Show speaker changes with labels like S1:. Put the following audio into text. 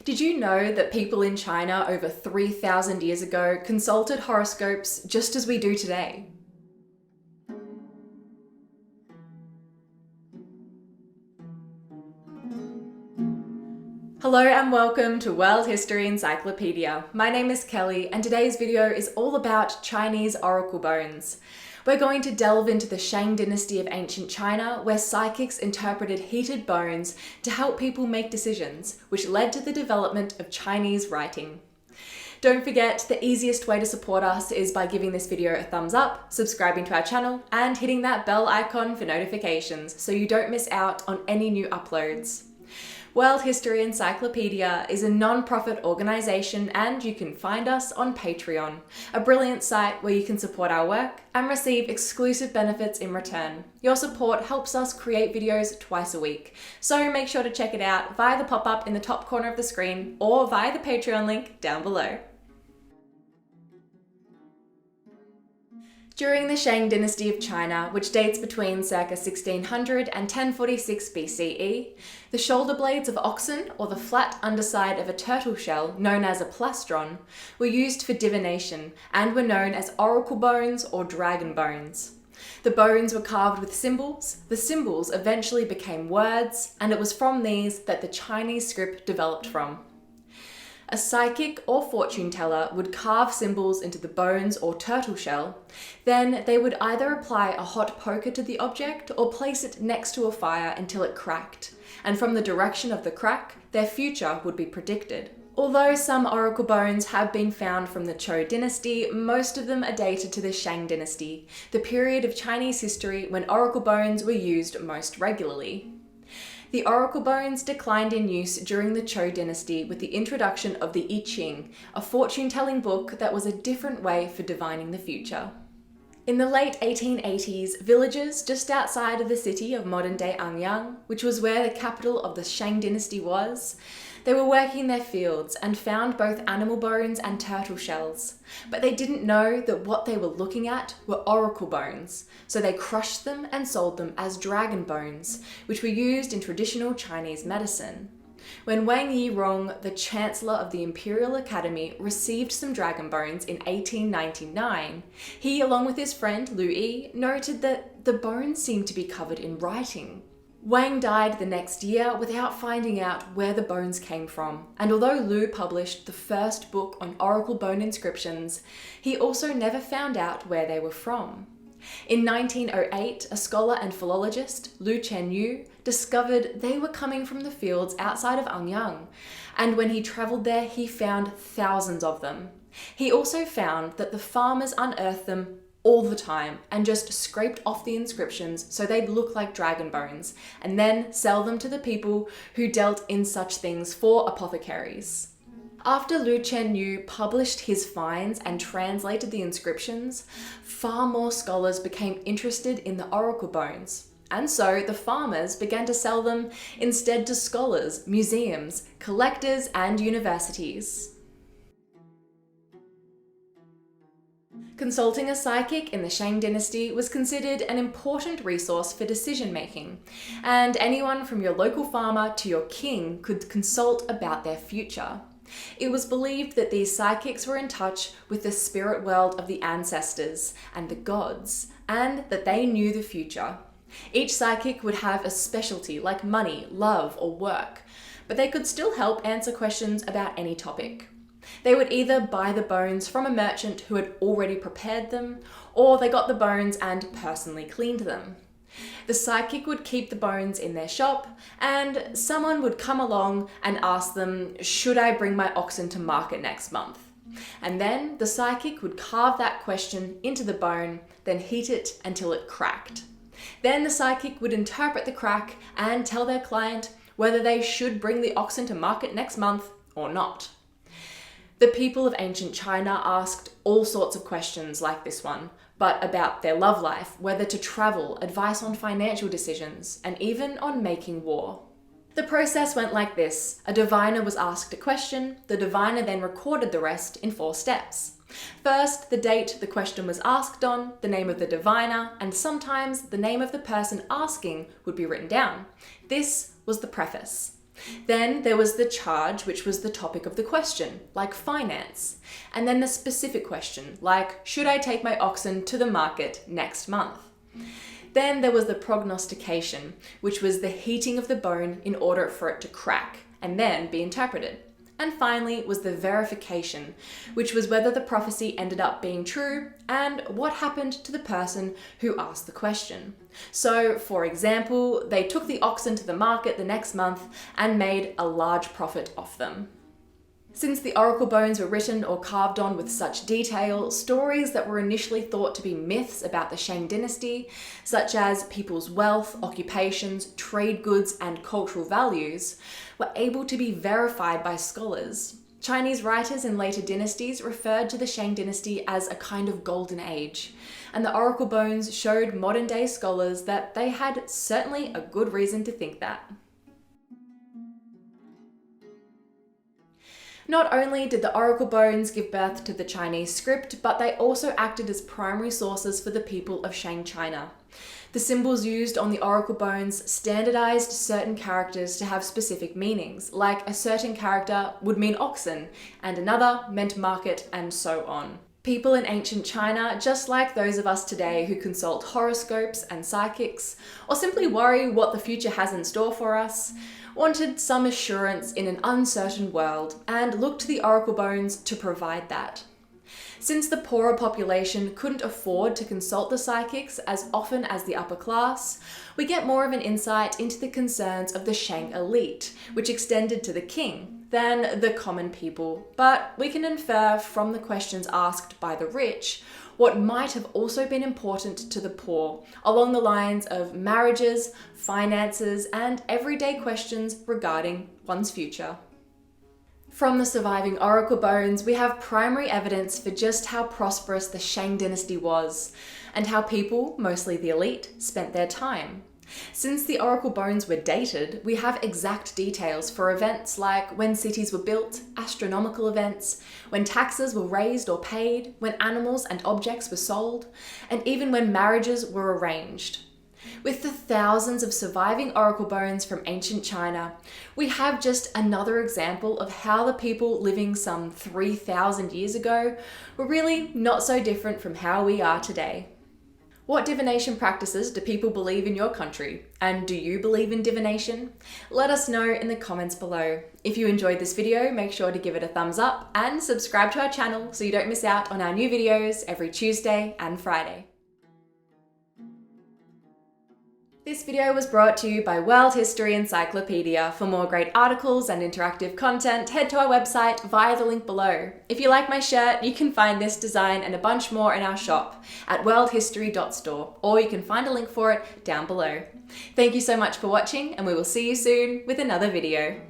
S1: Did you know that people in China over 3,000 years ago consulted horoscopes just as we do today? Hello and welcome to World History Encyclopedia. My name is Kelly and today's video is all about Chinese oracle bones. We're going to delve into the Shang Dynasty of ancient China, where psychics interpreted heated bones to help people make decisions, which led to the development of Chinese writing. Don't forget, the easiest way to support us is by giving this video a thumbs up, subscribing to our channel, and hitting that bell icon for notifications so you don't miss out on any new uploads. World History Encyclopedia is a non-profit organisation and you can find us on Patreon, a brilliant site where you can support our work and receive exclusive benefits in return. Your support helps us create videos twice a week, so make sure to check it out via the pop-up in the top corner of the screen or via the Patreon link down below. During the Shang Dynasty of China, which dates between circa 1600 and 1046 BCE, the shoulder blades of oxen, or the flat underside of a turtle shell known as a plastron, were used for divination and were known as oracle bones or dragon bones. The bones were carved with symbols, the symbols eventually became words, and it was from these that the Chinese script developed from. A psychic or fortune teller would carve symbols into the bones or turtle shell. Then they would either apply a hot poker to the object or place it next to a fire until it cracked. And from the direction of the crack, their future would be predicted. Although some oracle bones have been found from the Zhou Dynasty, most of them are dated to the Shang Dynasty, the period of Chinese history when oracle bones were used most regularly. The oracle bones declined in use during the Zhou Dynasty with the introduction of the I Ching, a fortune-telling book that was a different way for divining the future. In the late 1880s, villagers just outside of the city of modern-day Anyang, which was where the capital of the Shang Dynasty was, they were working their fields and found both animal bones and turtle shells. But they didn't know that what they were looking at were oracle bones, so they crushed them and sold them as dragon bones, which were used in traditional Chinese medicine. When Wang Yirong, the Chancellor of the Imperial Academy, received some dragon bones in 1899, he, along with his friend Lu Yi, noted that the bones seemed to be covered in writing. Wang died the next year without finding out where the bones came from, and although Lu published the first book on oracle bone inscriptions, he also never found out where they were from. In 1908, a scholar and philologist, Lu Chenyu, discovered they were coming from the fields outside of Anyang, and when he travelled there, he found thousands of them. He also found that the farmers unearthed them all the time and just scraped off the inscriptions so they'd look like dragon bones, and then sell them to the people who dealt in such things for apothecaries. After Lu Chenyu published his finds and translated the inscriptions, far more scholars became interested in the oracle bones. And so the farmers began to sell them instead to scholars, museums, collectors, and universities. Consulting a psychic in the Shang Dynasty was considered an important resource for decision-making, and anyone from your local farmer to your king could consult about their future. It was believed that these psychics were in touch with the spirit world of the ancestors and the gods, and that they knew the future. Each psychic would have a specialty like money, love, or work, but they could still help answer questions about any topic. They would either buy the bones from a merchant who had already prepared them, or they got the bones and personally cleaned them. The psychic would keep the bones in their shop, and someone would come along and ask them, "Should I bring my oxen to market next month?" And then the psychic would carve that question into the bone, then heat it until it cracked. Then the psychic would interpret the crack and tell their client whether they should bring the oxen to market next month or not. The people of ancient China asked all sorts of questions like this one, but about their love life, whether to travel, advice on financial decisions, and even on making war. The process went like this. A diviner was asked a question, the diviner then recorded the rest in 4 steps. First, the date the question was asked on, the name of the diviner, and sometimes the name of the person asking would be written down. This was the preface. Then there was the charge, which was the topic of the question, like finance. And then the specific question, like, should I take my oxen to the market next month? Then there was the prognostication, which was the heating of the bone in order for it to crack and then be interpreted. And finally was the verification, which was whether the prophecy ended up being true and what happened to the person who asked the question. So, for example, they took the oxen to the market the next month and made a large profit off them. Since the oracle bones were written or carved on with such detail, stories that were initially thought to be myths about the Shang Dynasty, such as people's wealth, occupations, trade goods, and cultural values, were able to be verified by scholars. Chinese writers in later dynasties referred to the Shang Dynasty as a kind of golden age, and the oracle bones showed modern-day scholars that they had certainly a good reason to think that. Not only did the oracle bones give birth to the Chinese script, but they also acted as primary sources for the people of Shang China. The symbols used on the oracle bones standardized certain characters to have specific meanings, like a certain character would mean oxen, and another meant market, and so on. People in ancient China, just like those of us today who consult horoscopes and psychics, or simply worry what the future has in store for us, wanted some assurance in an uncertain world and looked to the oracle bones to provide that. Since the poorer population couldn't afford to consult the psychics as often as the upper class, we get more of an insight into the concerns of the Shang elite, which extended to the king, than the common people. But we can infer from the questions asked by the rich what might have also been important to the poor, along the lines of marriages, finances, and everyday questions regarding one's future. From the surviving oracle bones, we have primary evidence for just how prosperous the Shang dynasty was, and how people, mostly the elite, spent their time. Since the oracle bones were dated, we have exact details for events like when cities were built, astronomical events, when taxes were raised or paid, when animals and objects were sold, and even when marriages were arranged. With the thousands of surviving oracle bones from ancient China, we have just another example of how the people living some 3,000 years ago were really not so different from how we are today. What divination practices do people believe in your country? And do you believe in divination? Let us know in the comments below. If you enjoyed this video, make sure to give it a thumbs up and subscribe to our channel so you don't miss out on our new videos every Tuesday and Friday. This video was brought to you by World History Encyclopedia. For more great articles and interactive content, head to our website via the link below. If you like my shirt, you can find this design and a bunch more in our shop at worldhistory.store, or you can find a link for it down below. Thank you so much for watching, and we will see you soon with another video.